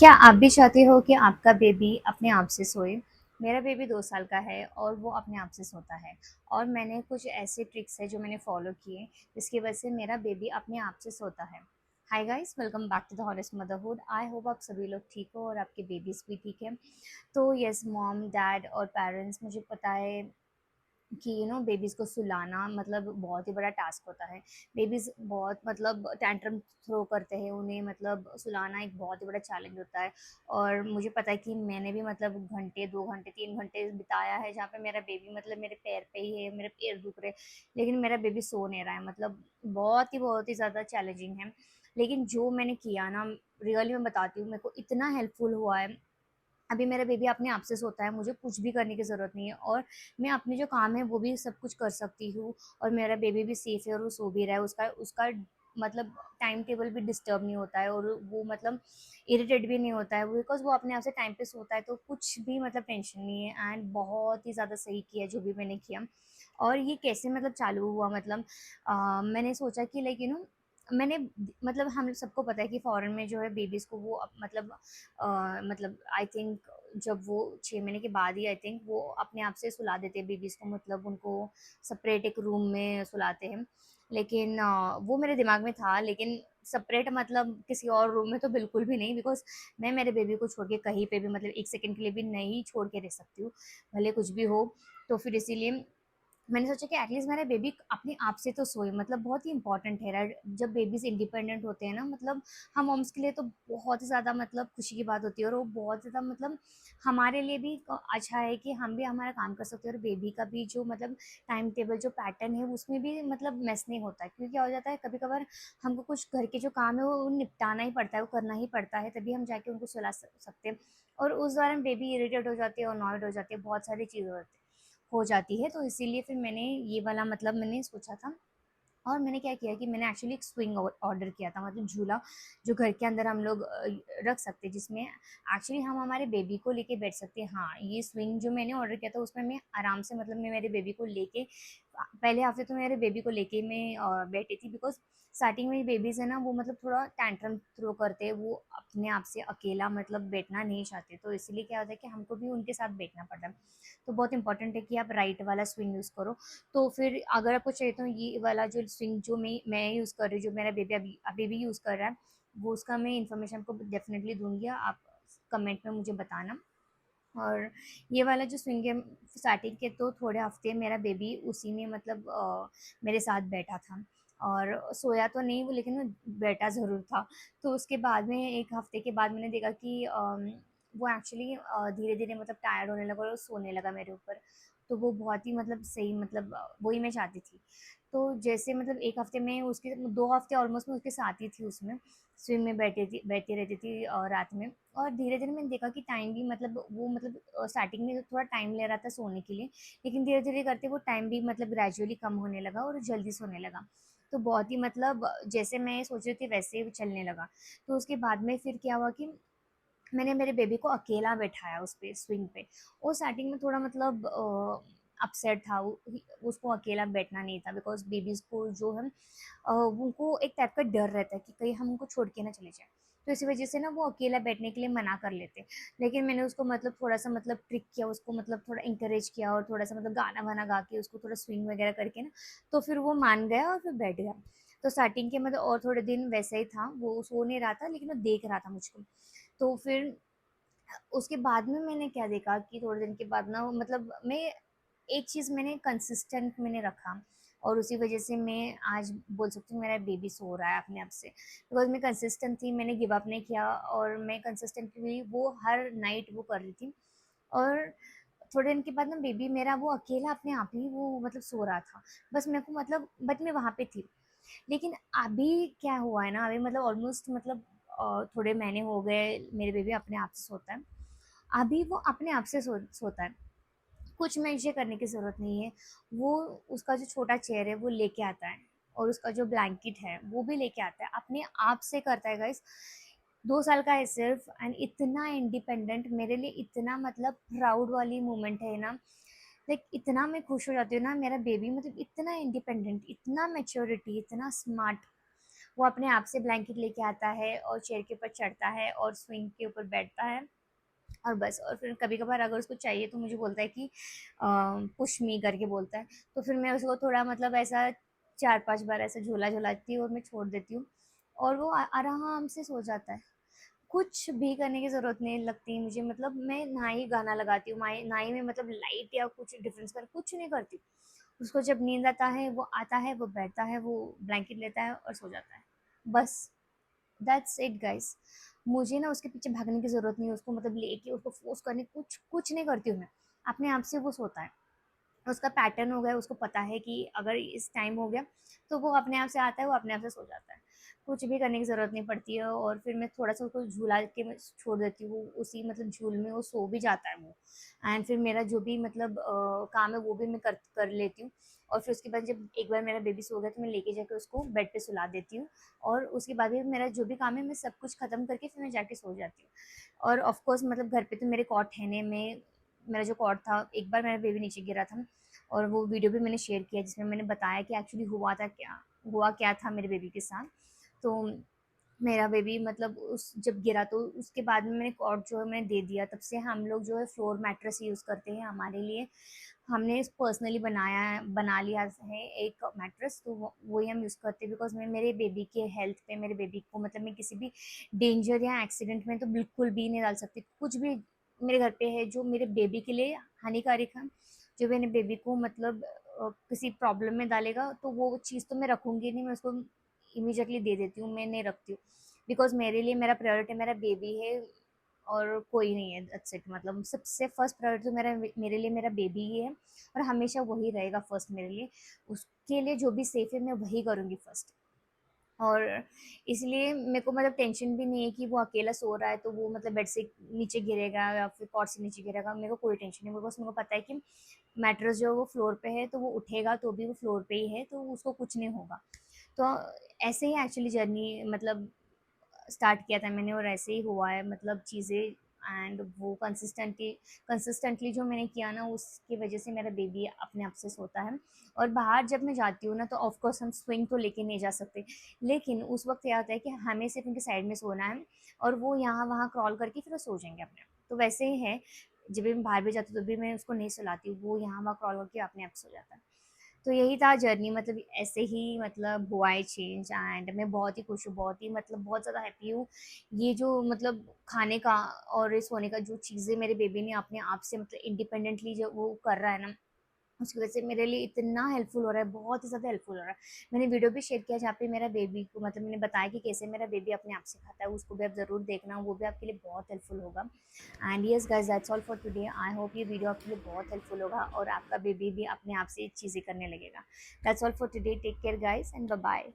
क्या आप भी चाहते हो कि आपका बेबी अपने आप से सोए? मेरा बेबी 2 साल का है और वो अपने आप से सोता है और मैंने कुछ ऐसे ट्रिक्स हैं जो मैंने फ़ॉलो किए, जिसकी वजह से मेरा बेबी अपने आप से सोता है। Hi guys, welcome back to the honest motherhood. I hope आप सभी लोग ठीक हो और आपके बेबीज़ भी ठीक हैं। तो येस, मॉम, डैड और पेरेंट्स, मुझे पता है कि बेबीज़ को सुलाना मतलब बहुत ही बड़ा टास्क होता है। बेबीज़ बहुत मतलब टैंट्रम थ्रो करते हैं, उन्हें मतलब सुलाना एक बहुत ही बड़ा चैलेंज होता है। और मुझे पता है कि मैंने भी मतलब घंटे, 2 घंटे, 3 घंटे बिताया है जहाँ पे मेरा बेबी मतलब मेरे पैर पे ही है, मेरे पैर दुख रहे हैं, लेकिन मेरा बेबी सो नहीं रहा है। मतलब बहुत ही ज़्यादा चैलेंजिंग है। लेकिन जो मैंने किया ना, रियली मैं बताती हूँ, मेरे को इतना हेल्पफुल हुआ है। अभी मेरा बेबी अपने आप से सोता है, मुझे कुछ भी करने की ज़रूरत नहीं है और मैं अपने जो काम है वो भी सब कुछ कर सकती हूँ और मेरा बेबी भी सेफ़ है और वो सो भी रहा है। उसका उसका मतलब टाइम टेबल भी डिस्टर्ब नहीं होता है और वो मतलब इरिटेट भी नहीं होता है, बिकॉज़ वो अपने आप से टाइम पे सोता है, तो कुछ भी मतलब टेंशन नहीं है। एंड बहुत ही ज़्यादा सही किया जो भी मैंने किया। और ये कैसे मतलब चालू हुआ, मतलब मैंने सोचा कि लाइक मैंने मतलब हम लोग सबको पता है कि फ़ॉरेन में जो है बेबीज़ को वो मतलब आई थिंक जब वो 6 महीने के बाद ही आई थिंक वो अपने आप से सुला देते हैं बेबीज़ को, मतलब उनको सेपरेट एक रूम में सुलाते हैं। लेकिन वो मेरे दिमाग में था, लेकिन सेपरेट मतलब किसी और रूम में तो बिल्कुल भी नहीं, बिकॉज़ मैं मेरे बेबी को छोड़ के कहीं पे भी मतलब 1 सेकंड के लिए भी नहीं छोड़ के रह सकती हूँ, भले कुछ भी हो। तो फिर इसीलिए मैंने सोचा कि एटलीस्ट मेरा बेबी अपने आप से तो सोए, मतलब बहुत ही इंपॉर्टेंट है, राइट? जब बेबीज इंडिपेंडेंट होते हैं ना, मतलब हम मॉम्स के लिए तो बहुत ही ज़्यादा मतलब खुशी की बात होती है और वो बहुत ज़्यादा मतलब हमारे लिए भी अच्छा है कि हम भी हमारा काम कर सकते हैं और बेबी का भी जो मतलब टाइम टेबल जो पैटर्न है उसमें भी मतलब मैस नहीं होता है। क्योंकि क्या हो जाता है, कभी कभार हमको कुछ घर के जो काम है वो निपटाना ही पड़ता है, वो करना ही पड़ता है, तभी हम जाके उनको सुला सकते हैं। और उस दौरान बेबी इरिटेट हो जाती है और नॉइड हो जाती है, बहुत सारी चीज़ें होती है हो जाती है। तो इसीलिए फिर मैंने ये वाला मतलब मैंने सोचा था और मैंने क्या किया कि मैंने एक्चुअली एक स्विंग ऑर्डर किया था, मतलब झूला जो घर के अंदर हम लोग रख सकते हैं, जिसमें एक्चुअली हम हमारे बेबी को लेके बैठ सकते हैं। हाँ, ये स्विंग जो मैंने ऑर्डर किया था उसमें मैं आराम से मतलब मैं मेरे बेबी को लेके पहले हफ्ते तो मेरे बेबी को लेके मैं बैठी थी, बिकॉज स्टार्टिंग में बेबीज है ना वो मतलब थोड़ा टैंट्रम थ्रो करते हैं, वो अपने आप से अकेला मतलब बैठना नहीं चाहते, तो इसलिए क्या होता है कि हमको भी उनके साथ बैठना पड़ता है। तो बहुत इंपॉर्टेंट है कि आप राइट वाला स्विंग यूज़ करो। तो फिर अगर आपको चाहिए तो ये वाला जो स्विंग जो मैं यूज़ कर रही हूँ, जो मेरा बेबी अभी अभी भी यूज़ कर रहा है, वो उसका मैं इन्फॉर्मेशन आपको डेफिनेटली दूंगी, आप कमेंट में मुझे बताना। और ये वाला जो स्विंग है, स्टार्टिंग के तो थोड़े हफ्ते मेरा बेबी उसी में मतलब मेरे साथ बैठा था और सोया तो नहीं वो, लेकिन वो बैठा ज़रूर था। तो उसके बाद में 1 हफ्ते के बाद मैंने देखा कि वो एक्चुअली धीरे धीरे मतलब टायर्ड होने लगा और सोने लगा मेरे ऊपर। तो वो बहुत ही मतलब सही, मतलब वही मैं चाहती थी। तो जैसे मतलब 1 हफ्ते में उसके 2 हफ्ते ऑलमोस्ट मैं उसके साथ ही थी उसमें, स्विंग में बैठी रहती थी रात में। और धीरे-धीरे मैंने देखा कि टाइम भी मतलब वो मतलब स्टार्टिंग में थोड़ा टाइम ले रहा था सोने के लिए, लेकिन धीरे-धीरे करके वो टाइम भी मतलब ग्रेजुअली कम होने लगा और जल्दी सोने लगा। तो बहुत ही मतलब जैसे मैं सोच रही थी वैसे ही वो चलने लगा। तो उसके बाद में फिर क्या हुआ कि मैंने मेरे बेबी को अकेला बैठाया उस पे स्विंग पे। वो स्टार्टिंग में थोड़ा मतलब अपसेट था, वो उसको अकेला बैठना नहीं था, बिकॉज़ बेबीज़ को जो है उनको एक टाइप का डर रहता है कि कहीं हम उनको छोड़ के ना चले जाएँ। तो इसी वज़ह से ना वो अकेला बैठने के लिए मना कर लेते हैं। लेकिन मैंने उसको मतलब थोड़ा-सा मतलब ट्रिक किया, उसको मतलब थोड़ा एनकरेज किया और थोड़ा-सा मतलब गाना-वाना गा के उसको थोड़ा स्विंग वगैरह करके ना, तो फिर वो मान गया और फिर बैठ गया। तो स्टार्टिंग के मतलब और थोड़े दिन वैसा ही था, वो सो नहीं रहा था लेकिन वो देख रहा था मुझको। तो फिर उसके बाद में मैंने क्या देखा कि थोड़े दिन के बाद ना मतलब मैं एक चीज़ मैंने कंसिस्टेंट मैंने रखा और उसी वजह से मैं आज बोल सकती हूँ मेरा बेबी सो रहा है अपने आप से, बिकॉज मैं कंसिस्टेंट थी, मैंने गिव अप नहीं किया और मैं कंसिस्टेंटली वो हर नाइट वो कर रही थी। और थोड़े दिन के बाद ना बेबी मेरा वो अकेला अपने आप ही वो मतलब सो रहा था, बस मेरे को मतलब बट मैं वहाँ पे थी। लेकिन अभी क्या हुआ है ना, अभी मतलब ऑलमोस्ट मतलब थोड़े महीने हो गए मेरे बेबी अपने आप से सोता है। अभी वो अपने आप से सोता है, कुछ मेंशन करने की ज़रूरत नहीं है। वो उसका जो छोटा चेयर है वो लेके आता है और उसका जो ब्लैंकेट है वो भी लेके आता है, अपने आप से करता है गाइस। 2 साल का है सिर्फ एंड इतना इंडिपेंडेंट, मेरे लिए इतना मतलब प्राउड वाली मोमेंट है ना। लाइक इतना मैं खुश हो जाती हूँ ना, मेरा बेबी मतलब इतना इंडिपेंडेंट, इतना मैच्योरिटी, इतना स्मार्ट। वो अपने आप से ब्लैंकेट लेके आता है और चेयर के ऊपर चढ़ता है और स्विंग के ऊपर बैठता है और बस। और फिर कभी-कभार अगर उसको चाहिए तो मुझे बोलता है कि पुश मी करके बोलता है। तो फिर मैं उसको थोड़ा मतलब ऐसा 4-5 बार ऐसा झूला-झुलाती हूँ और मैं छोड़ देती हूँ और वो आराम से सो जाता है। कुछ भी करने की ज़रूरत नहीं लगती मुझे, मतलब मैं ना ही गाना लगाती हूँ, ना ही मैं मतलब लाइट या कुछ डिफरेंस कर कुछ नहीं करती। उसको जब नींद आता है, वो बैठता है, वो ब्लैंकेट लेता है और सो जाता है। बस। That's it guys. मुझे ना उसके पीछे भागने की ज़रूरत नहीं है, उसको मतलब लेके उसको फ़ोर्स करने कुछ कुछ नहीं करती हूँ मैं। अपने आप से वो सोता है। उसका पैटर्न हो गया, उसको पता है कि अगर इस टाइम हो गया, तो वो अपने आप से आता है, वो अपने आप से सो जाता है। कुछ भी करने की ज़रूरत नहीं पड़ती है और फिर मैं थोड़ा-सा उसको झूला के मैं छोड़ देती हूँ, उसी मतलब झूल में वो सो भी जाता है वो। एंड फिर मेरा जो भी मतलब काम है वो भी मैं कर कर लेती हूँ और फिर उसके बाद जब एक बार मेरा बेबी सो गया तो मैं लेके जाके उसको बेड पे सुला देती हूँ और उसके बाद भी मेरा जो भी काम है मैं सब कुछ ख़त्म करके फिर मैं जाके सो जाती हूँ। और ऑफ़ कोर्स मतलब घर पे तो मेरे कॉट है नहीं, मैं मेरा जो कॉट था, एक बार मेरा बेबी नीचे गिरा था और वो वीडियो भी मैंने शेयर किया जिसमें मैंने बताया कि एक्चुअली हुआ क्या था मेरे बेबी के साथ। तो मेरा बेबी मतलब उस जब गिरा तो उसके बाद में मैंने कॉट जो है मैंने दे दिया, तब से हम लोग जो है फ्लोर मैट्रेस यूज़ करते हैं हमारे लिए। हमने पर्सनली बना लिया है एक मैट्रेस, तो वही हम यूज़ करते हैं बिकॉज़ मैं मेरे बेबी के हेल्थ पे, मेरे बेबी को मतलब मैं किसी भी डेंजर या एक्सीडेंट में तो बिल्कुल भी नहीं डाल सकती। कुछ भी मेरे घर पे है जो मेरे बेबी के लिए हानिकारक है, जो मेरे बेबी को मतलब किसी प्रॉब्लम में डालेगा, तो वो चीज़ तो मैं रखूँगी नहीं, मैं उसको इमीडिएटली दे देती हूँ, मैं नहीं रखती हूँ। बिकॉज़ मेरे लिए मेरा प्रायोरिटी मेरा बेबी है और कोई नहीं है, दैट्स इट। मतलब सबसे फर्स्ट प्रायोरिटी तो मेरे लिए मेरा बेबी ही है और हमेशा वही रहेगा फर्स्ट मेरे लिए। उसके लिए जो भी सेफ है मैं वही करूँगी फर्स्ट। और इसलिए मेरे को मतलब टेंशन भी नहीं है कि वो अकेला सो रहा है तो वो मतलब बेड से नीचे गिरेगा या फिर कॉट से नीचे गिरेगा, मेरे को कोई टेंशन नहीं, बिकॉज़ मेरे को पता है कि मैट्रेस जो है वो फ्लोर पे है, तो वो उठेगा तो भी वो फ्लोर पे ही है, तो उसको कुछ नहीं होगा। तो ऐसे ही एक्चुअली जर्नी मतलब स्टार्ट किया था मैंने और ऐसे ही हुआ है मतलब चीज़ें। एंड वो कंसिस्टेंटली जो मैंने किया ना उसकी वजह से मेरा बेबी अपने आप से सोता है। और बाहर जब मैं जाती हूँ ना तो ऑफ कोर्स हम स्विंग तो लेके नहीं जा सकते, लेकिन उस वक्त क्या होता है कि हमें सिर्फ उनके साइड में सोना है और वो यहाँ वहाँ क्रॉल करके फिर वो सो जाएंगे अपने आप। तो वैसे ही है, जब भी मैं बाहर भी जाती हूँ तो भी मैं उसको नहीं सुलाती हूँ, वो यहाँ वहाँ क्रॉल करके अपने आप सो जाता है। तो यही था जर्नी, मतलब ऐसे ही मतलब हुआ है चेंज एंड मैं बहुत ही खुश हूँ, बहुत ही मतलब बहुत ज़्यादा हैप्पी हूँ। ये जो मतलब खाने का और ये सोने का जो चीज़ें मेरे बेबी ने अपने आप से मतलब इंडिपेंडेंटली जो वो कर रहा है ना, उसकी वजह से मेरे लिए इतना हेल्पफुल हो रहा है, बहुत ही ज़्यादा हेल्पफुल हो रहा है। मैंने वीडियो भी शेयर किया जहाँ पे मेरा बेबी को मतलब मैंने बताया कि कैसे मेरा बेबी अपने आप से खाता है, उसको भी आप ज़रूर देखना, वो भी आपके लिए बहुत हेल्पफुल होगा। And yes guys, that's all for today. I hope ये वीडियो आपके लिए बहुत हेल्पफुल होगा और आपका बेबी भी अपने आप से चीज़ें करने लगेगा। That's all for today, take care guys and bye bye.